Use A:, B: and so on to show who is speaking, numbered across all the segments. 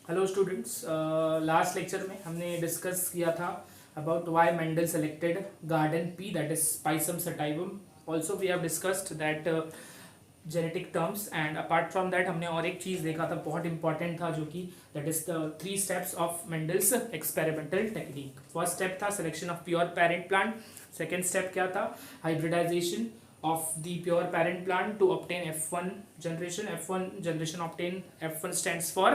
A: Hello students, last lecture में हमने discuss किया था about why Mendel selected garden pea, that is Pisum sativum. Also we have discussed that genetic terms, and apart from that हमने और एक चीज़ देखा था, बहुत इंपॉर्टेंट था, जो कि that is the 3 steps of Mendel's experimental technique. First step था selection of pure parent plant. Second step क्या था? Hybridization of the pure parent plant to obtain F1 generation. F1 generation obtain, F1 stands for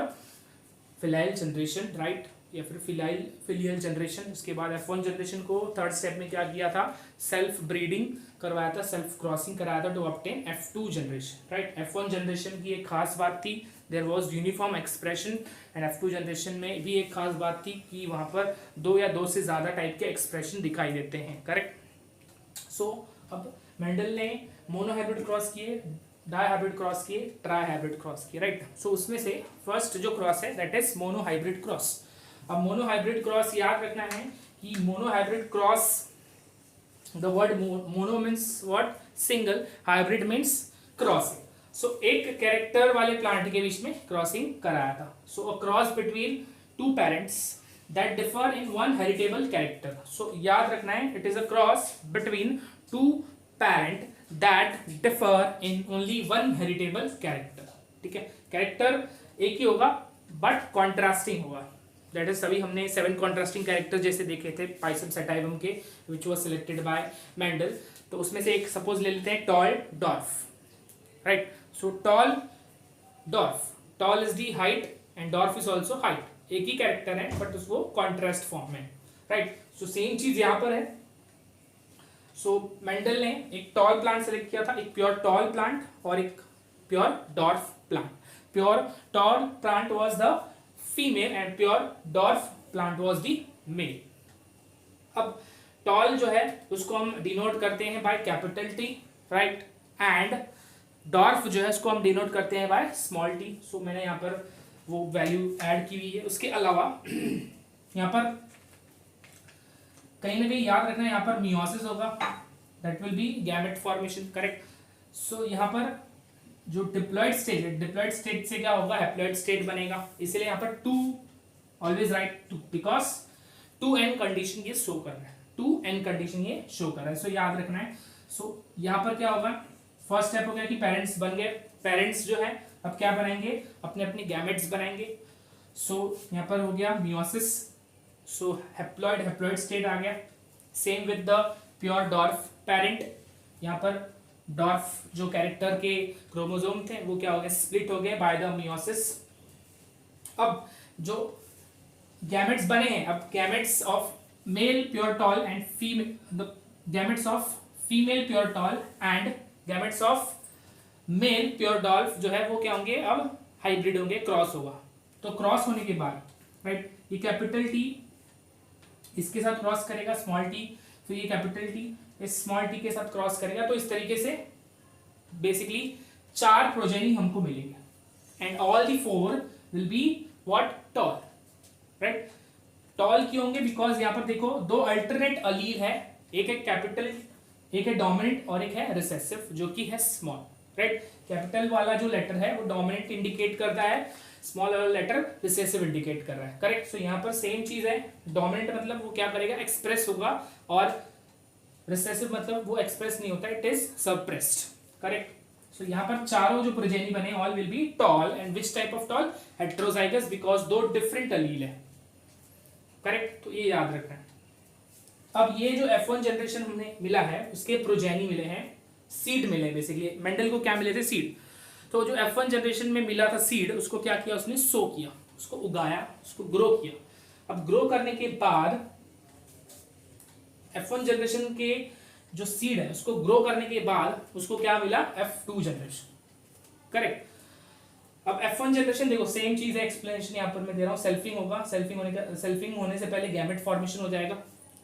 A: filial generation, right, या फिर filial generation. उसके बाद F1 generation को third step में क्या किया था? सेल्फ ब्रीडिंग करवाया था, सेल्फ क्रॉसिंग कराया था to obtain F2 generation, right. F1 generation की एक खास बात थी, there was uniform expression, and F2 generation में भी एक खास बात थी कि वहाँ पर 2 या 2 से ज़्यादा टाइप के एक्सप्रेशन दिखाई देते हैं, करेक्ट. सो अब मेंडल ने मोनोहाइब्रिड क्रॉस किए, डाइहाइब्रिड क्रॉस किए, ट्राइहाइब्रिड क्रॉस किए, राइट. सो उसमें से फर्स्ट जो क्रॉस है दैट इज मोनोहाइब्रिड क्रॉस. अब मोनोहाइब्रिड क्रॉस याद रखना है कि monohybrid cross, the word mono means what? Single, hybrid means crossing. So एक कैरेक्टर वाले प्लांट के बीच में क्रॉसिंग कराया था. So a cross between 2 parents that differ in one heritable character. So याद रखना है, it is a cross between 2 parent that differ in only one heritable character. ठीक है, कैरेक्टर एक ही होगा बट कॉन्ट्रास्टिंग होगा. दैट इज सभी हमने 7 कॉन्ट्रास्टिंग कैरेक्टर जैसे देखे थे पाइसम सटाइवम के, which was selected by Mendel. तो उसमें से एक सपोज ले लेते हैं, tall dwarf, right. So tall dwarf, tall is the height and dwarf is also height. एक ही कैरेक्टर है बट उसको कॉन्ट्रास्ट फॉर्म में, राइट. सो सेम चीज यहां पर है. सो मेंडल ने एक टॉल प्लांट सेलेक्ट किया था, एक प्योर टॉल प्लांट और एक pure dwarf plant. Pure tall plant was the female and pure dwarf plant was the male. अब टॉल जो है उसको हम डिनोट करते हैं by capital T, right, and dwarf जो है उसको हम डिनोट करते हैं बाय स्मॉल टी. सो मैंने यहाँ पर वो वैल्यू ऐड की हुई है. उसके अलावा यहाँ पर कहीं ना कहीं याद रखना है, यहाँ पर मियोसिस होगा, that will be gamete formation, correct. So यहाँ पर जो डिप्लॉयड स्टेज है, डिप्लॉयड स्टेज से क्या होगा? हैप्लॉयड स्टेट बनेगा. इसलिए यहाँ पर 2 always right 2, because 2n condition ये शो कर रहा है, 2n कंडीशन ये शो कर रहा है. सो याद रखना है. सो यहाँ पर क्या होगा? फर्स्ट स्टेप हो गया कि पेरेंट्स बन गए. पेरेंट्स जो है अब क्या बनाएंगे? अपने अपने गैमेट्स बनाएंगे. सो यहाँ पर हो गया मियोसिस. सो हैप्लॉयड स्टेट आ गया. Same with the pure dwarf parent. यहाँ पर डॉर्फ जो कैरेक्टर के क्रोमोसोम थे वो क्या हो गए? स्प्लिट हो गए बाय द मियोसिस. अब जो गैमेट्स बने हैं, अब gametes of male pure tall and female, the gametes of female pure tall and gametes of male pure Dolph जो है वो क्या होंगे? अब हाइब्रिड होंगे, क्रॉस होगा. तो क्रॉस होने के बाद, राइट, ये कैपिटल टी इसके साथ क्रॉस करेगा, स्मॉल टी, फिर ये कैपिटल टी इस स्मॉल टी के साथ क्रॉस करेगा. तो इस तरीके से बेसिकली 4 प्रोजेनी हमको मिलेंगे, and all the 4 will be what? Tall, right. Tall क्यों होंगे? बिकॉज यहाँ पर देखो 2 अल्टरनेट अलील है, एक है कैपिटल, एक है डोमिनेंट और एक है रिसेसिव, जो कि है स्मॉल, राइट. कैपिटल वाला जो लेटर है वो डोमिनेंट इंडिकेट करता है, स्मॉल वाला लेटर रिसेसिव इंडिकेट कर रहा है, करेक्ट. सो यहाँ पर सेम चीज है. डोमिनेंट मतलब वो क्या करेगा? एक्सप्रेस होगा, और रिसेसिव मतलब वो एक्सप्रेस नहीं होता, it is suppressed, correct. So यहाँ पर चारों जो प्रोजेनी बने all will be tall. And which type of tall? Heterozygous, because 2 different allele है, करेक्ट. तो ये याद रखना है. अब ये जो F1 जनरेशन हमने मिला है उसके प्रोजेनी मिले हैं, सीड मिले. बेसिकली मेंडल को क्या मिले थे? सीड. तो जो F1 जनरेशन में मिला था सीड, उसको क्या किया? उसने सो किया, उसको उगाया, उसको ग्रो किया. अब ग्रो करने के बाद F1 जनरेशन के जो सीड है उसको ग्रो करने के बाद उसको क्या मिला? F2 generation, correct. अब F1 जनरेशन देखो सेम चीज है, एक्सप्लेनेशन यहाँ पर मैं दे रहा हूँ. सेल्फिंग होगा, सेल्फिंग होने से पहले गैमेट फॉर्मेशन हो जाएगा,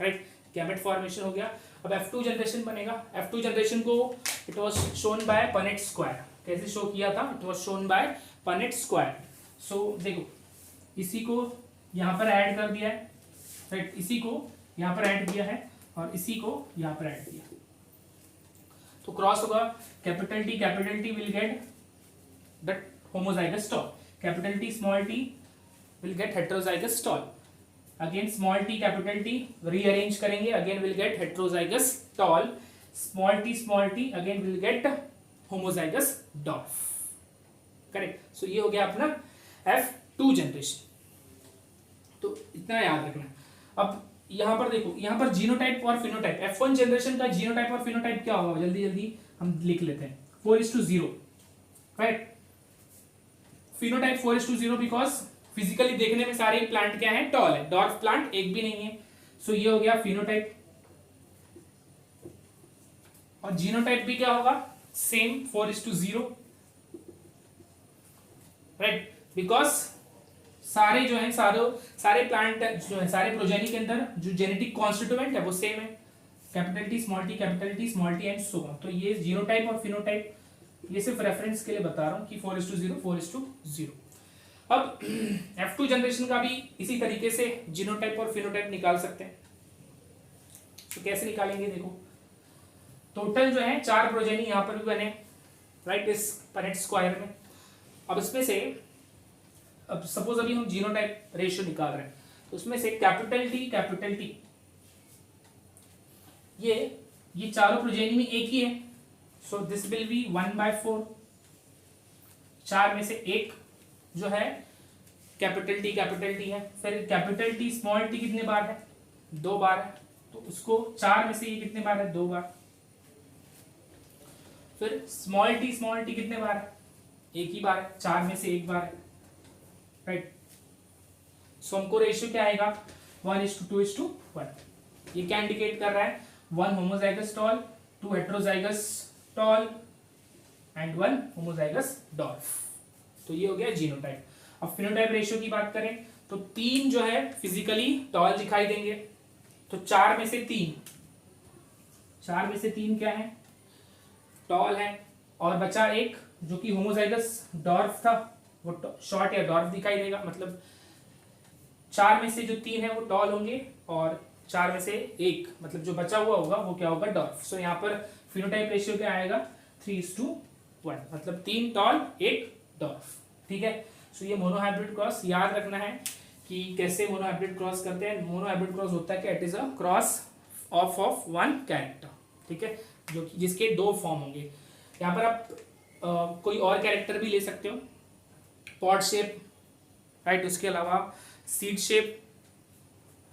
A: राइट. गैमेट फॉर्मेशन हो गया. अब F2 जनरेशन बनेगा. F2 जनरेशन को it was shown by Punnett square. कैसे शो किया था? It was shown by Punnett square. So देखो इसी को यहाँ पर ऐड कर दिया है, राइट. इसी को यहाँ पर ऐड किया है और इसी को यहाँ पर ऐड किया. तो क्रॉस होगा. Capital T will get that homozygous stock. Capital T small t will get heterozygous tall. Again small T capital T rearrange करेंगे, again will get heterozygous tall. Small T again will get homozygous dwarf. Correct. So ये हो गया अपना F2 generation. तो इतना याद रखना. अब यहां पर देखो, यहां पर जीनोटाइप और फिनोटाइप. F1 जनरेशन का जीनोटाइप और फिनोटाइप क्या होगा, जल्दी जल्दी हम लिख लेते हैं. 4:0. राइट. फिनोटाइप 4:0 बिकॉज फिजिकली देखने में सारे प्लांट क्या है, टॉल है. डॉर्फ प्लांट एक भी नहीं है. सो ये हो गया फिनोटाइप. और जीनोटाइप भी क्या होगा, सेम 4:0. राइट. बिकॉज सारे जो है सारे प्लांट जो है, सारे प्रोजेनी के अंदर जो जेनेटिक कॉन्स्टिट्यूएंट है वो सेम है. Capital T small T and so on. तो ये जीनोटाइप और फिनोटाइप ये सिर्फ रेफरेंस के लिए बता रहा हूं कि 4:0. अब F2 जनरेशन का भी इसी तरीके से जीनोटाइप और फिनोटाइप निकाल सकते हैं. तो कैसे निकालेंगे, देखो टोटल जो है 4 प्रोजेनी यहां पर भी बने. राइट. इस पनेट स्क्वायर में. अब इसमें से अब सपोज अभी हम जीनोटाइप रेशियो निकाल रहे हैं, तो उसमें से कैपिटल टी ये चारों प्रोजेनी में एक ही है. So this will be 1/4. 4 में से एक जो है कैपिटल टी है. फिर कैपिटल टी स्मॉल टी कितने बार है, 2 बार है. तो उसको 4 में से ये कितने बार है, 2 बार. फिर स्मॉल टी कितने बार है, एक ही बार है. 4 में से एक बार है. राइट. सो हमको रेशियो क्या आएगा, 1:2:1. ये क्या इंडिकेट कर रहा है, 1 homozygous tall, 2 heterozygous tall and 1 homozygous dwarf. तो ये हो गया जीनोटाइप. अब फिनोटाइप रेशियो की बात करें तो 3 जो है फिजिकली टॉल दिखाई देंगे. तो 4 में से 3 क्या है, टॉल है. और बचा एक जो कि होमोजाइगस डॉर्फ था, वो शॉर्ट या डॉर्फ दिखाई देगा. मतलब 4 में से जो 3 है वो टॉल होंगे और 4 में से एक मतलब जो बचा हुआ होगा वो क्या होगा, डॉर्फ. सो यहाँ पर फिनोटाइप रेशियो क्या आएगा, 3:1. मतलब 3 टॉल 1 डॉर्फ. ठीक है. सो ये मोनोहाइब्रिड क्रॉस याद रखना है कि कैसे मोनोहाइब्रिड क्रॉस करते हैं. मोनोहाइब्रिड क्रॉस होता है कि it is a cross of 1 character. ठीक है. जो कि जिसके 2 फॉर्म होंगे. यहाँ पर आप कोई और कैरेक्टर भी ले सकते हो, पॉट शेप. राइट. उसके अलावा सीड शेप,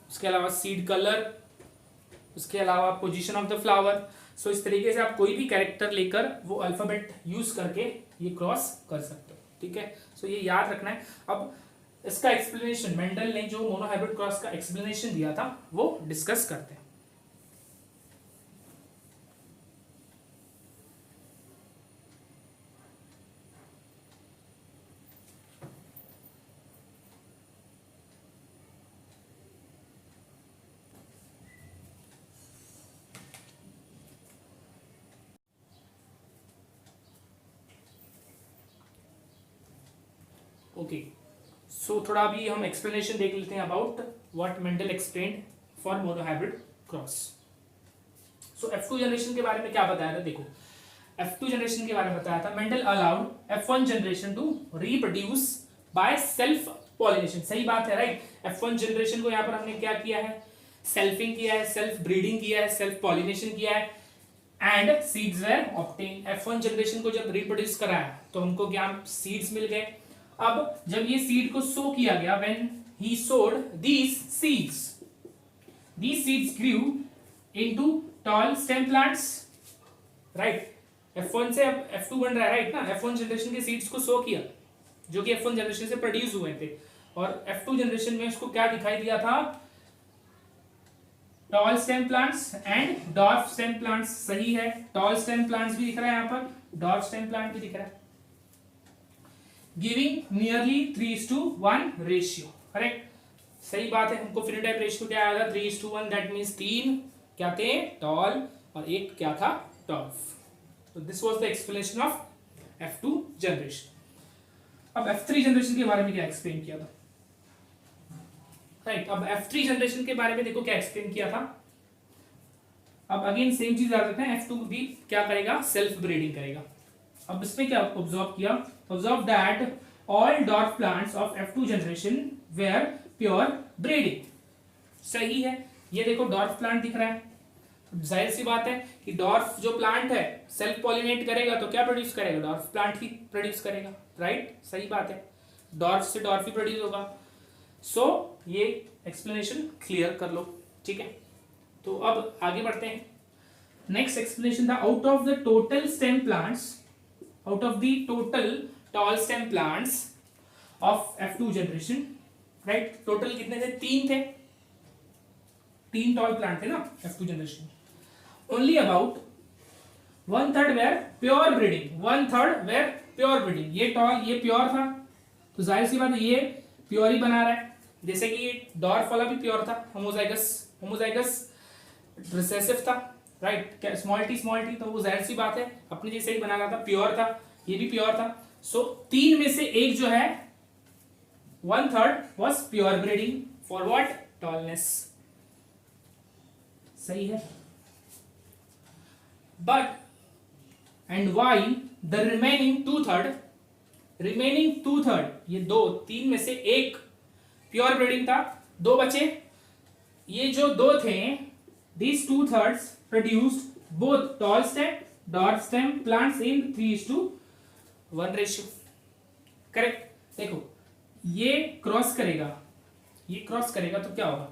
A: उसके अलावा सीड कलर, उसके अलावा पोजीशन ऑफ द फ्लावर. सो इस तरीके से आप कोई भी कैरेक्टर लेकर वो अल्फाबेट यूज करके ये क्रॉस कर सकते हो. ठीक है. सो ये याद रखना है. अब इसका एक्सप्लेनेशन मेंडल ने जो मोनोहाइब्रिड क्रॉस का एक्सप्लेनेशन दिया था वो डिस्कस करते हैं. ओके. सो थोड़ा अभी हम एक्सप्लेनेशन देख लेते हैं about what Mendel explained for monohybrid cross. So F2 generation के बारे में क्या बताया था, देखो F2 जनरेशन के बारे में बताया था. Mendel allowed F1 generation to reproduce by self pollination. सही बात है. राइट. F1 जनरेशन को यहाँ पर हमने क्या किया है, सेल्फिंग किया है, सेल्फ ब्रीडिंग किया है, सेल्फ पॉलिनेशन किया है and seeds were obtain. F1 generation को जब रिप्रोड्यूस कराया तो हमको क्या सीड्स मिल गए. अब जब ये सीड को सो किया गया, when he sowed these seeds grew into tall stem plants. Right. F1 से अब F2 बन रहा है. राइट ना. F1 जनरेशन के सीड्स को सो किया जो कि F1 जनरेशन से प्रोड्यूस हुए थे और F2 जनरेशन में उसको क्या दिखाई दिया था, tall stem plants and dwarf stem plants. सही है. टॉल स्टेम प्लांट्स भी दिख रहा है यहाँ पर, डॉर्फ स्टेम प्लांट भी दिख रहा है. Giving nearly 3:1 ratio. करेक्ट. सही बात है. हमको फिनोटाइप रेशियो क्या आया था, 3:1. दैट मीन्स 3 क्या थे, टॉल और 1 क्या था, डॉर्फ. तो this was the explanation of F2 generation. अब F3 जनरेशन के बारे में क्या एक्सप्लेन किया था. राइट. अब F3 जनरेशन के बारे में देखो क्या एक्सप्लेन किया था. अब अगेन सेम चीज याद रखते हैं. F2 भी क्या करेगा, सेल्फ ब्रीडिंग करेगा. अब इसमें क्या ऑब्जर्व किया, observe that all dwarf plants of F2 generation were pure breeding. सही है। ये देखो डॉर्फ प्लांट दिख रहा है, जाहिर सी बात है कि डॉर्फ जो प्लांट है सेल्फ पॉलिनेट करेगा तो क्या प्रोड्यूस करेगा, डॉर्फ प्लांट ही प्रोड्यूस करेगा, राइट, सही बात है, डॉर्फ से डॉर्फ ही प्रोड्यूस होगा। सो ये एक्सप्लेनेशन क्लियर कर लो, ठीक है। तो अब आगे बढ़ते हैं। नेक्स्ट एक्सप्लेनेशन था out of the total stem plants, out of the total tall stem plants of F2 generation, right, total कितने थे, 3 थे, 3 टॉल प्लांट थे ना F2 generation. Only about 1/3 were pure breeding, 1/3 were pure breeding. ये tall, ये pure था, तो जाहिर सी बात है ये प्योर ही बना रहा है, जैसे कि डॉर्फ वाला भी प्योर था, होमोजाइगस रिसेसिव था, राइट, स्मॉल टी तो वो जाहिर सी बात है अपने जैसे ही बना रहा था, प्योर था, ये भी प्योर था। सो 3 में से एक जो है 1/3 was pure breeding for what, tallness, सही है। But and why the remaining 2/3, ये 3 में से एक प्योर ब्रीडिंग था, 2 बचे, ये जो 2 थे, these 2/3 produced both tall stem, dwarf stem plants in 3:1 ratio, correct. देखो ये क्रॉस करेगा, ये क्रॉस करेगा तो क्या होगा,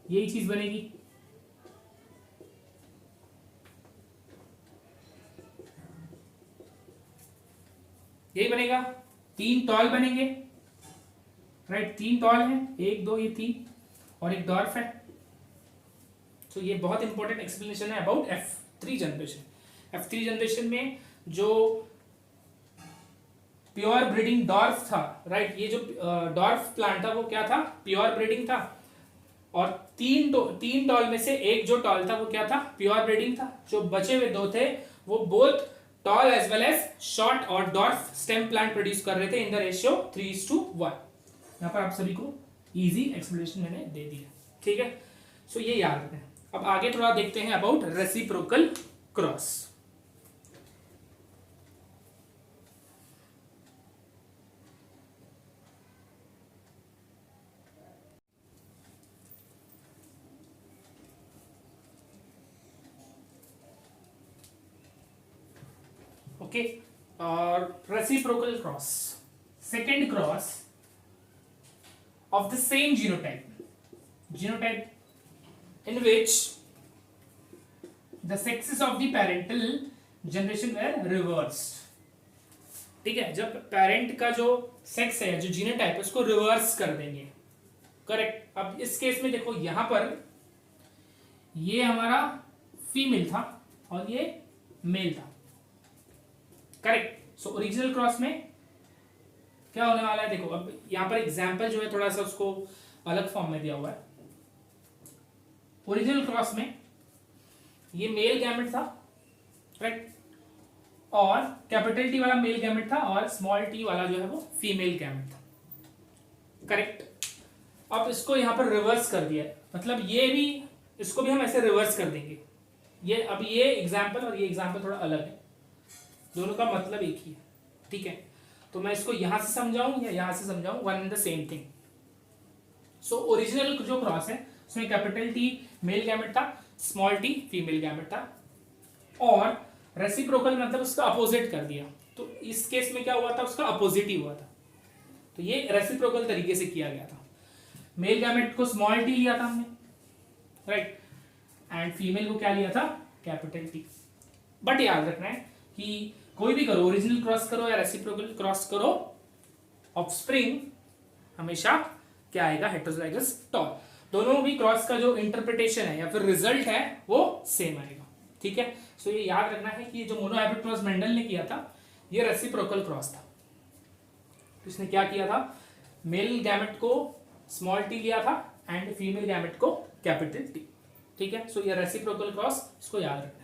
A: यही चीज बनेगी, यही बनेगा, 3 टॉल बनेंगे, राइट, 3 टॉल है, 1 2 ये 3 और एक डॉर्फ है। तो ये बहुत इंपॉर्टेंट एक्सप्लेनेशन है about F3 generation. F3 generation में जो प्योर ब्रीडिंग डॉर्फ था, राइट, ये जो डॉर्फ प्लांट था वो क्या था, प्योर ब्रीडिंग था, और 3 टॉल में से एक जो टॉल था वो क्या था, प्योर ब्रीडिंग था। जो बचे हुए 2 थे वो both tall as well as short और डॉर्फ स्टेम प्लांट प्रोड्यूस कर रहे थे इन द रेशियो 3:1। यहां पर आप सभी को इजी एक्सप्लेनेशन मैंने दे दिया, ठीक है। सो ये याद रखें। अब आगे थोड़ा देखते हैं अबाउट रेसिप्रोकल क्रॉस। ओके, और reciprocal cross, second cross of the same genotype in which the sexes of the parental generation were reversed, ठीक है, जब पेरेंट का जो सेक्स है, जो जीनोटाइप है, उसको रिवर्स कर देंगे, करेक्ट। अब इस केस में देखो यहां पर ये हमारा फीमेल था और ये मेल था, करेक्ट। सो ओरिजिनल क्रॉस में क्या होने वाला है, देखो अब यहां पर एग्जाम्पल जो है थोड़ा सा उसको अलग फॉर्म में दिया हुआ है। ओरिजिनल क्रॉस में ये मेल गैमेट था, राइट, और कैपिटल टी वाला मेल गैमेट था और स्मॉल टी वाला जो है वो फीमेल गैमेट था, करेक्ट। अब इसको यहां पर रिवर्स कर दिया है, मतलब ये भी, इसको भी हम ऐसे रिवर्स कर देंगे। ये अब ये एग्जाम्पल और ये एग्जाम्पल थोड़ा अलग है, दोनों का मतलब एक ही है, ठीक है। तो मैं इसको यहां से समझाऊं या यहां से समझाऊं, one and the same thing. So original जो क्रॉस है उसमें कैपिटल टी मेल गैमेट था, स्मॉल टी फीमेल गैमेट था, और रेसिप्रोकल मतलब उसका अपोजिट कर दिया। तो इस केस में क्या हुआ था, उसका अपोजिट ही हुआ था। तो ये रेसिप्रोकल तरीके से किया गया था। मेल गैमेट को स्मॉल टी लिया था हमने, राइट, एंड फीमेल को क्या लिया था, कैपिटल टी। बट याद रखना है कि कोई भी करो, ओरिजिनल क्रॉस करो या रेसिप्रोकल क्रॉस करो, ऑफस्प्रिंग हमेशा क्या आएगा, हेटेरोजाइगस टॉल। दोनों भी क्रॉस का जो इंटरप्रिटेशन है या फिर रिजल्ट है वो सेम आएगा, ठीक है। सो ये याद रखना है कि ये जो मोनोहाइब्रिड क्रॉस मेंडल ने किया था ये रेसिप्रोकल क्रॉस था। तो इसने क्या किया था, मेल गैमेट को स्मॉल टी लिया था एंड फीमेल गैमेट को कैपिटल टी, ठीक है। सो ये रेसिप्रोकल क्रॉस, इसको याद रखना है।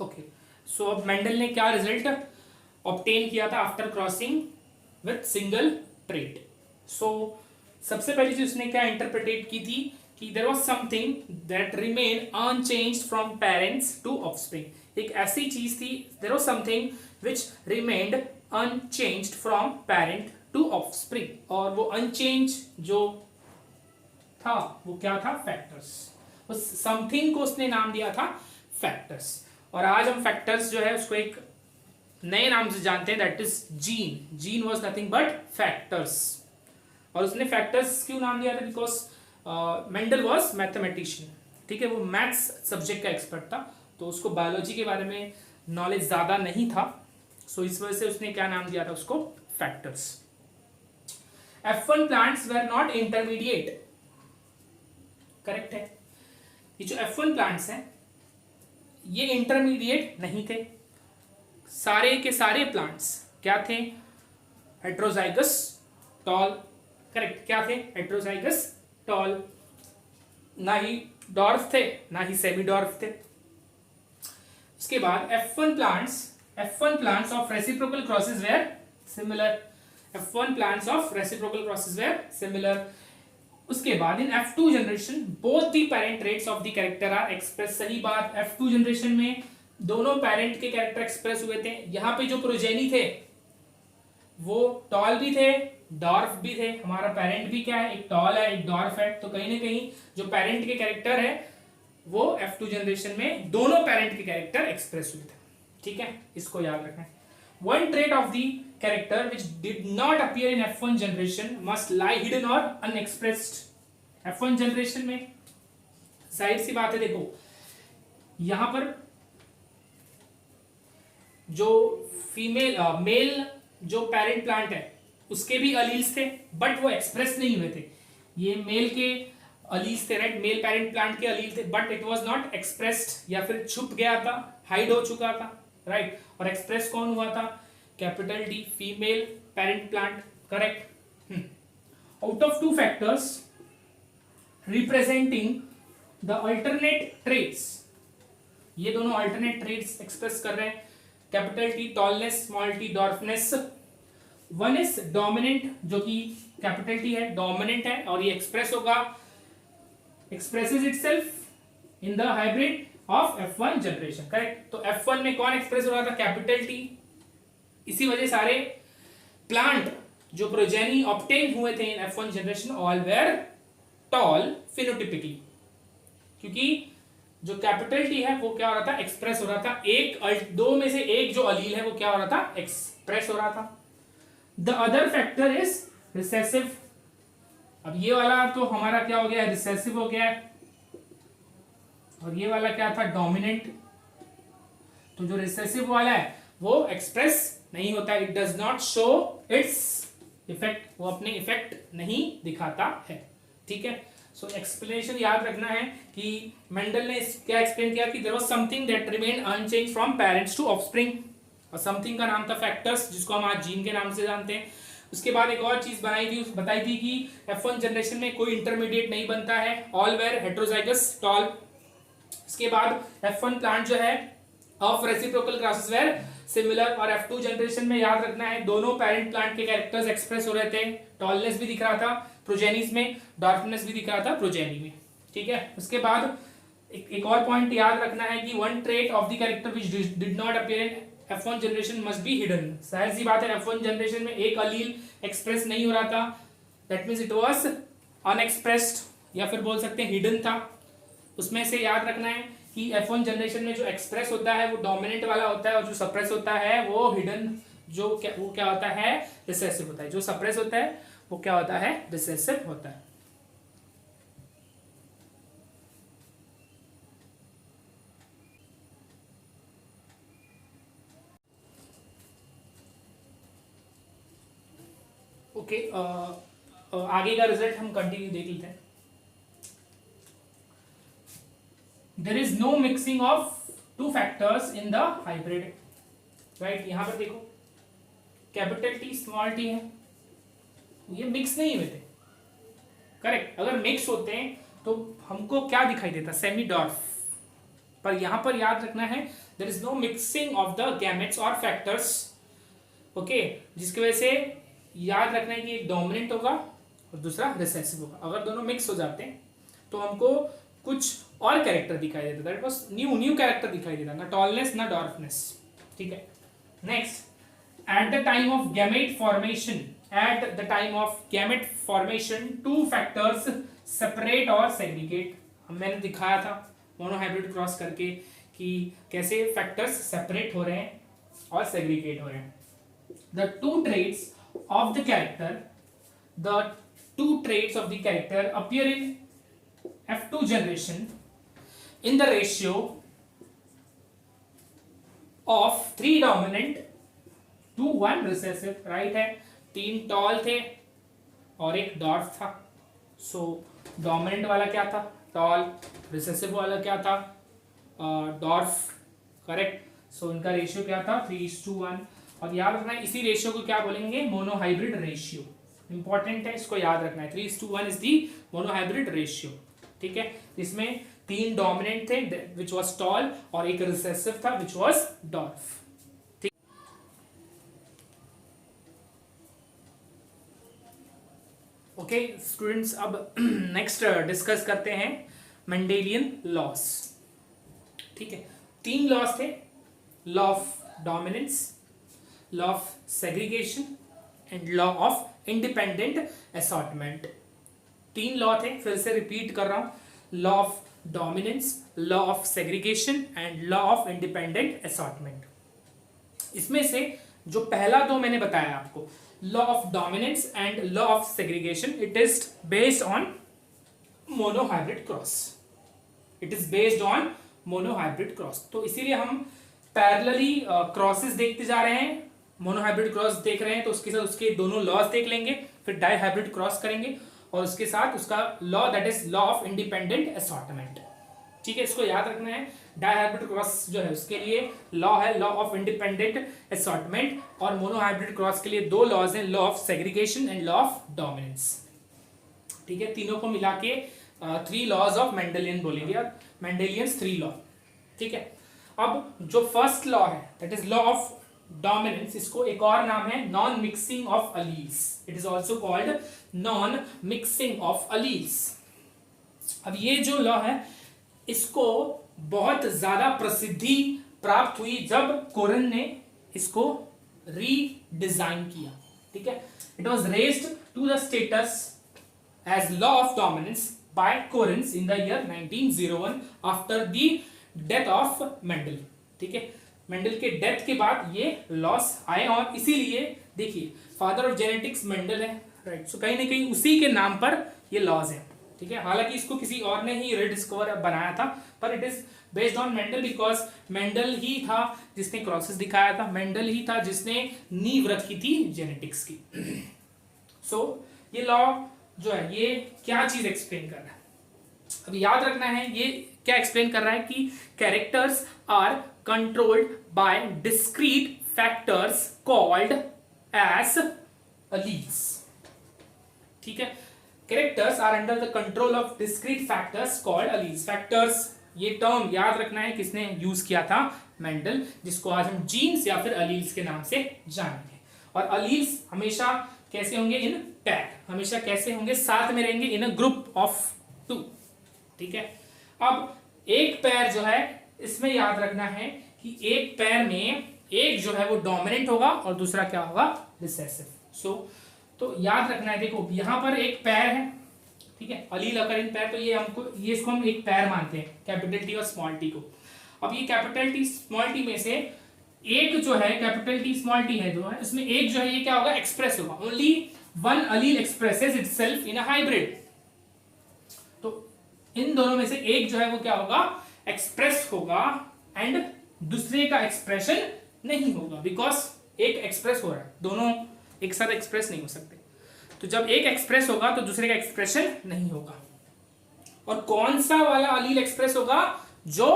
A: ओके, सो अब मेंडल ने क्या रिजल्ट ऑब्टेन किया था after crossing with single trait. So सबसे पहली चीज उसने क्या इंटरप्रिटेट की थी कि there was something that remain unchanged from parents to offspring. एक ऐसी चीज थी, there was something which remained unchanged from parent to offspring, और वो अनचेंज जो था वो क्या था, फैक्टर्स। उस समथिंग को उसने नाम दिया था फैक्टर्स। और आज हम फैक्टर्स जो है उसको एक नए नाम से जानते हैं, that is gene. Gene was nothing but factors. और उसने फैक्टर्स क्यों नाम दिया था, बिकॉज मेंडल वाज मैथमेटिशियन, ठीक है, वो मैथ्स सब्जेक्ट का एक्सपर्ट था, तो उसको बायोलॉजी के बारे में नॉलेज ज़्यादा नहीं था, सो इस वजह से उसने क्या नाम दिया था उसको, factors. F1 plants were not intermediate, correct है। ये जो F1 प्लांट्स हैं ये इंटरमीडिएट नहीं थे, सारे के सारे प्लांट्स क्या थे, हेट्रोजाइगस टॉल, करेक्ट, क्या थे, हेट्रोजाइगस टॉल, ना ही डॉर्फ थे ना ही सेमी डॉर्फ थे। उसके बाद F1 plants of reciprocal crosses were similar, F1 plants of reciprocal crosses were similar। उसके बाद इन F2 generation both the parent traits of the character are expressed। सही बात, F2 जनरेशन में दोनों पेरेंट के कैरेक्टर एक्सप्रेस हुए थे। यहाँ पे जो प्रोजेनी थे वो टॉल भी थे, डॉर्फ भी थे। हमारा पेरेंट भी क्या है, एक टॉल है एक डॉर्फ है, तो कहीं ना कहीं जो पेरेंट के कैरेक्टर है वो F2 जनरेशन में दोनों पेरेंट के कैरेक्टर एक्सप्रेस हुए थे, ठीक है, इसको याद रखना है। One trait of the character which did not appear in F1 generation must lie hidden और अनएक्सप्रेस्ड। F1 जनरेशन में जाहिर सी बात है, देखो यहां पर जो फीमेल मेल जो पेरेंट प्लांट है उसके भी अलील्स थे, बट वो एक्सप्रेस नहीं हुए थे। ये मेल के अलील्स थे, राइट, मेल पेरेंट प्लांट के अलील थे, but it was not expressed, या फिर छुप गया था, हाइड हो चुका था, राइट। और एक्सप्रेस कौन हुआ था, capital D, female parent plant, correct. Out of two factors representing the alternate traits, ये दोनों अल्टरनेट ट्रेट्स एक्सप्रेस कर रहे हैं, capital T tallness, small T dwarfness. One is dominant, जो कि कैपिटल टी है, डोमिनेंट है, और ये एक्सप्रेस होगा, expresses itself in the hybrid of F1 generation, correct. तो F1 में कौन एक्सप्रेस हो रहा था, कैपिटल टी। इसी वजह सारे प्लांट जो प्रोजेनी ऑब्टेन हुए थे in F1 generation all were tall phenotypically, क्योंकि जो कैपिटल टी है वो क्या हो रहा था, एक्सप्रेस हो रहा था, एक दो में से एक जो अलील है वो क्या हो रहा था, एक्सप्रेस हो रहा था। The other factor is recessive. अब ये वाला तो हमारा क्या हो गया, रिसेसिव हो गया है, और ये वाला क्या था, डोमिनेंट। तो जो रिसेसिव वाला है वो एक्सप्रेस नहीं होता, it does not show its effect, वो अपने इफेक्ट नहीं दिखाता है, ठीक है। सो एक्सप्लेनेशन याद रखना है कि मेंडल ने क्या एक्सप्लेन किया कि there was something that remain unchanged from parents to offspring, और समथिंग का नाम था फैक्टर्स, जिसको हम आज जीन के नाम से जानते हैं। उसके बाद एक और चीज बताई थी कि F1 जनरेशन में कोई इंटरमीडिएट नहीं बनता है, ऑल वेर हेट्रोजाइगस टॉल। इसके बाद F1 प्लांट जो है of reciprocal crosses were similar, और F2 जनरेशन में याद रखना है दोनों पेरेंट प्लांट के कैरेक्टर्स एक्सप्रेस हो रहे थे, टॉलनेस भी दिख रहा था प्रोजेनीज में, डॉर्फनेस भी दिख रहा था प्रोजेनी में, ठीक है। उसके बाद एक और पॉइंट याद रखना है कि one trait of the character which did not appear in F1 generation must be hidden. जाहिर सी बात है F1 जनरेशन में एक अलील एक्सप्रेस नहीं हो रहा था, that means it was unexpressed, या फिर बोल सकते हैं हिडन था। उसमें से याद रखना है कि F1 जनरेशन में जो एक्सप्रेस होता है वो डोमिनेंट वाला होता है, और जो सप्रेस होता है वो हिडन, जो क्या होता है, रिसेसिव होता है। जो सप्रेस होता है वो क्या होता है, रिसेसिव होता है। ओके, आगे का रिजल्ट हम कंटिन्यू देख लेते हैं। There is no mixing of two factors in the hybrid, right. यहां पर देखो कैपिटल टी स्मॉल टी है, ये मिक्स नहीं हुए थे, करेक्ट। अगर मिक्स होते हैं तो हमको क्या दिखाई देता, सेमी डॉर्फ, पर यहां पर याद रखना है there is no mixing of the gametes और फैक्टर्स ओके, जिसकी वजह से याद रखना है कि एक डोमिनेंट होगा और दूसरा रिसेसिव होगा। अगर दोनों मिक्स हो जाते हैं तो हमको कुछ और कैरेक्टर दिखाई देता, दैट वाज न्यू कैरेक्टर दिखाई देता, ना टॉलनेस ना डॉर्फनेस। ठीक है, next, at the time of gamete formation, at the time of gamete formation two factors separate और सेग्रीगेट। मैंने दिखाया था मोनोहाइब्रिड क्रॉस करके कि कैसे फैक्टर्स सेपरेट हो रहे हैं और सेग्रीगेट हो रहे हैं। The two traits of the character appear in F2 generation in the ratio of 3 dominant to 1 recessive, right है। 3 टॉल थे और एक डॉर्फ था। सो डोमिनेंट वाला क्या था? टॉल। रिसेसिव वाला क्या था? Dwarf, correct. सो इनका रेशियो क्या था? 3:1। और याद रखना है इसी रेशियो को क्या बोलेंगे? Monohybrid ratio. इंपॉर्टेंट है, इसको याद रखना है। 3:1 इज दी मोनोहाइब्रिड रेशियो। ठीक है, इसमें 3 डोमिनेंट थे विच वाज टॉल और एक रिसेसिव था विच वाज डॉर्फ। ठीक, ओके स्टूडेंट्स, अब नेक्स्ट डिस्कस करते हैं मेंडेलियन लॉस। ठीक है, 3 लॉस थे, law of dominance, law of segregation and law of independent assortment. 3 law थे, फिर से रिपीट कर रहा हूं, law of dominance, law of segregation and law of independent assortment. इसमें से जो पहला 2 मैंने बताया आपको, law of dominance and law of segregation, it is based on monohybrid cross. It is based on monohybrid cross. तो इसीलिए हम पैरेलली क्रॉसेस देखते जा रहे हैं। मोनोहाइब्रिड क्रॉस देख रहे हैं तो उसके साथ उसके दोनों लॉज देख लेंगे, फिर डाइहाइब्रिड क्रॉस करेंगे और उसके साथ उसका law, that is law of independent assortment. ठीक है, इसको याद रखना है। डाइहाइब्रिड क्रॉस जो है उसके लिए लॉ है लॉ ऑफ इंडिपेंडेंट असॉर्टमेंट, और मोनोहाइब्रिड क्रॉस के लिए 2 लॉज हैं, law of segregation and law of dominance. ठीक है, तीनों को मिला के 3 लॉज ऑफ मेंडेलियन बोलेंगे, और मेंडेलियंस 3 लॉ। ठीक है, अब जो फर्स्ट लॉ है that is law of dominance, इसको एक और नाम है non mixing of alleles. It is also called non mixing of alleles. अब ये जो लॉ है इसको बहुत ज्यादा प्रसिद्धि प्राप्त हुई जब कोरन ने इसको रीडिजाइन किया। ठीक है, it was raised to the status as law of dominance by Correns in the year 1901 after the death of Mendel. ठीक है, मेंडल के डेथ के बाद ये लॉस आए, और इसीलिए देखिए फादर ऑफ जेनेटिक्स मेंडल है, राइट। सो कहीं ना कहीं उसी के नाम पर ये लॉज है। ठीक है, हालांकि इसको किसी और ने ही रिडिस्कवर बनाया था, पर it is based on Mendel because Mendel ही था जिसने क्रॉसेस दिखाया था, मेंडल ही था जिसने नींव रखी थी जेनेटिक्स की। सो ये लॉ जो है ये क्या चीज एक्सप्लेन कर रहा है? अब याद रखना है ये क्या एक्सप्लेन कर रहा है कि characters are controlled by discrete factors called as alleles. ठीक है, characters are under the control of discrete factors called alleles. Factors, ये टर्म याद रखना है किसने यूज किया था? मेंडल, जिसको आज हम जीन्स या फिर अलील्स के नाम से जानेंगे। और अलील्स हमेशा कैसे होंगे? इन पैर, हमेशा कैसे होंगे? साथ में रहेंगे इन अ ग्रुप ऑफ 2। ठीक है, अब एक पैर जो है इसमें याद रखना है कि एक पैर में एक जो है वो डोमिनेंट होगा और दूसरा क्या होगा? रिसेसिव। तो याद रखना है, देखो यहां पर एक पैर है, ठीक है, अलील अकर इन पैर, तो ये इसको हम एक पैर मानते हैं, कैपिटल टी और स्मॉल टी को। अब ये कैपिटल टी स्मॉल टी में से एक जो है कैपिटल टी स्मॉल टी है जो है इसमें एक जो है ये क्या होगा? एक्सप्रेस होगा। Only one allele expresses itself in a hybrid. तो इन दोनों में से एक जो है वो क्या होगा? एक्सप्रेस होगा, एंड दूसरे का एक्सप्रेशन नहीं होगा, बिकॉज एक एक्सप्रेस हो रहा है, दोनों एक साथ एक्सप्रेस नहीं हो सकते। तो जब एक एक्सप्रेस होगा तो दूसरे का एक्सप्रेशन नहीं होगा। और कौन सा वाला अलील एक्सप्रेस होगा? जो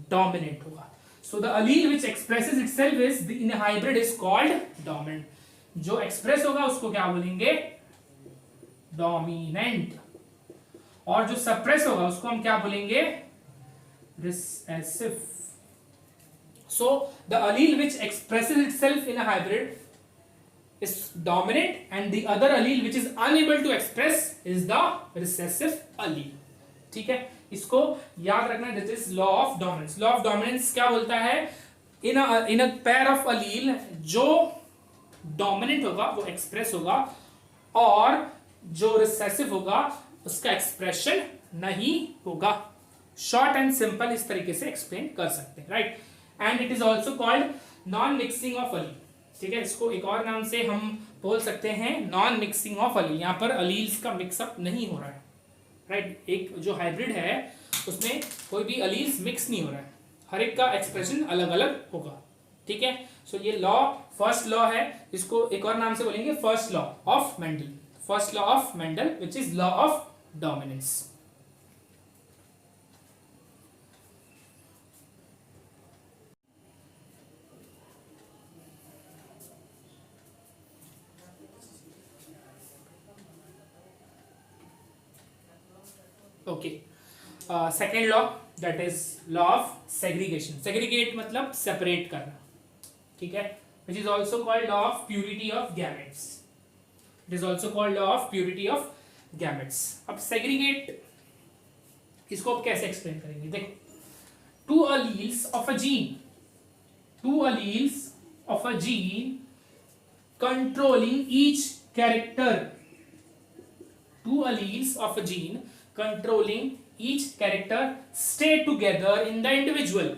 A: डोमिनेंट होगा। So the allele which expresses itself is in hybrid is called dominant. जो एक्सप्रेस होगा उसको क्या बोलेंगे? डोमिनेंट। और जो सप्रेस होगा उसको हम क्या बोलेंगे? Recessive. So the allele which expresses itself in a hybrid is dominant and the other allele which is unable to express is the recessive allele. ठीक है, इसको याद रखना. This is law of dominance. Law of dominance क्या बोलता है? इन a pair of अलील जो dominant होगा वो एक्सप्रेस होगा और जो रिसेसिव होगा उसका एक्सप्रेशन नहीं होगा. शॉर्ट एंड सिंपल इस तरीके से एक्सप्लेन कर सकते हैं, right. And it is also called non mixing of allele. ठीक है, इसको एक और नाम से हम बोल सकते हैं नॉन मिक्सिंग ऑफ अलील. यहाँ पर अलील्स का मिक्सअप नहीं हो रहा है, राइट. एक जो हाइब्रिड है उसमें कोई भी अलील्स मिक्स नहीं हो रहा है, हर एक का एक्सप्रेशन अलग अलग होगा. ठीक है, सो ये लॉ फर्स्ट लॉ है, इसको एक और नाम से बोलेंगे first law of Mendel. First law of Mendel which is law of dominance. Okay, second law that is law of segregation. Segregate मतलब सेपरेट करना. ठीक है, which is also called law of purity of gametes. It is also called law of purity of gametes. अब segregate इसको आप कैसे explain करेंगे? देखो, to alleles of a gene, to alleles of a gene controlling each character, two alleles of a gene controlling each character stay together in the individual,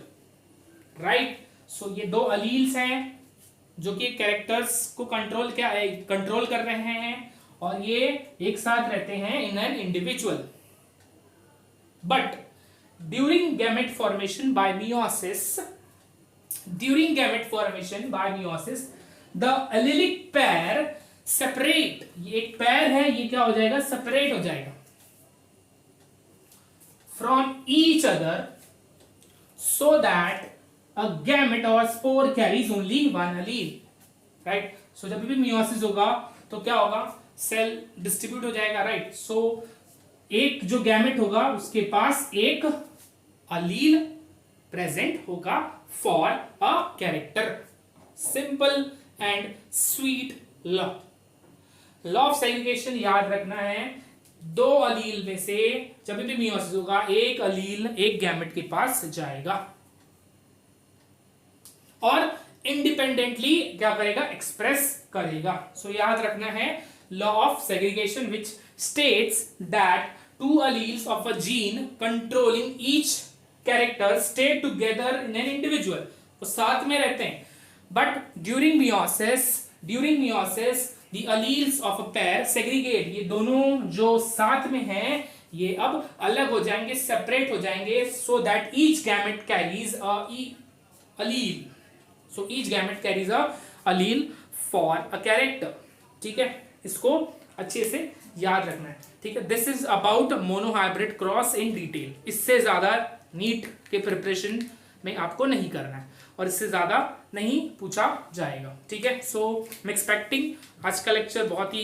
A: right. so ये दो alleles हैं जो कि कैरेक्टर्स को control कर रहे हैं और ये एक साथ रहते हैं in an individual. But during gamete formation by meiosis, during gamete formation by meiosis the allylic pair separate. ये एक पैर है, ये क्या हो जाएगा? सेपरेट हो जाएगा from each other so that a gamete और spore carries only one allele, right. So जब भी मियोसिस होगा तो क्या होगा? सेल डिस्ट्रीब्यूट हो जाएगा, राइट. सो एक जो गैमेट होगा उसके पास एक अलील प्रेजेंट होगा for a character. Simple and sweet law. Law of segregation याद रखना है, दो अलील में से जब भी मियोसिस होगा एक अलील एक गैमेट के पास जाएगा और इंडिपेंडेंटली क्या करेगा? एक्सप्रेस करेगा. सो याद रखना है law of segregation which states that to alleles of a gene controlling each character stay together in an individual. वो साथ में रहते हैं but during meiosis the alleles of a pair segregate. ये दोनों जो साथ में हैं ये अब अलग हो जाएंगे, सेपरेट हो जाएंगे, so that each gamete carries a allele. So each gamete carries a allele for a character. ठीक है, इसको अच्छे से याद रखना है. ठीक है, this is about monohybrid cross in detail. इससे ज्यादा नीट के प्रिपरेशन में आपको नहीं करना है और इससे ज्यादा नहीं पूछा जाएगा. ठीक है, सो मैं एक्सपेक्टिंग आज का लेक्चर बहुत ही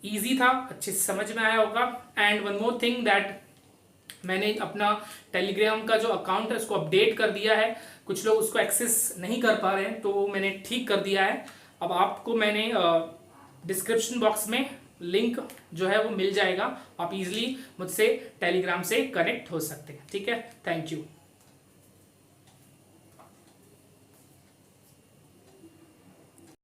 A: इजी था, अच्छे से समझ में आया होगा. And one more thing that मैंने अपना टेलीग्राम का जो अकाउंट है उसको अपडेट कर दिया है. कुछ लोग उसको एक्सेस नहीं कर पा रहे हैं तो मैंने ठीक कर दिया है. अब आपको मैंने डिस्क्रिप्शन बॉक्स में लिंक जो है वो मिल जाएगा, आप इजीली मुझसे टेलीग्राम से कनेक्ट हो सकते हैं. ठीक है, थैंक यू.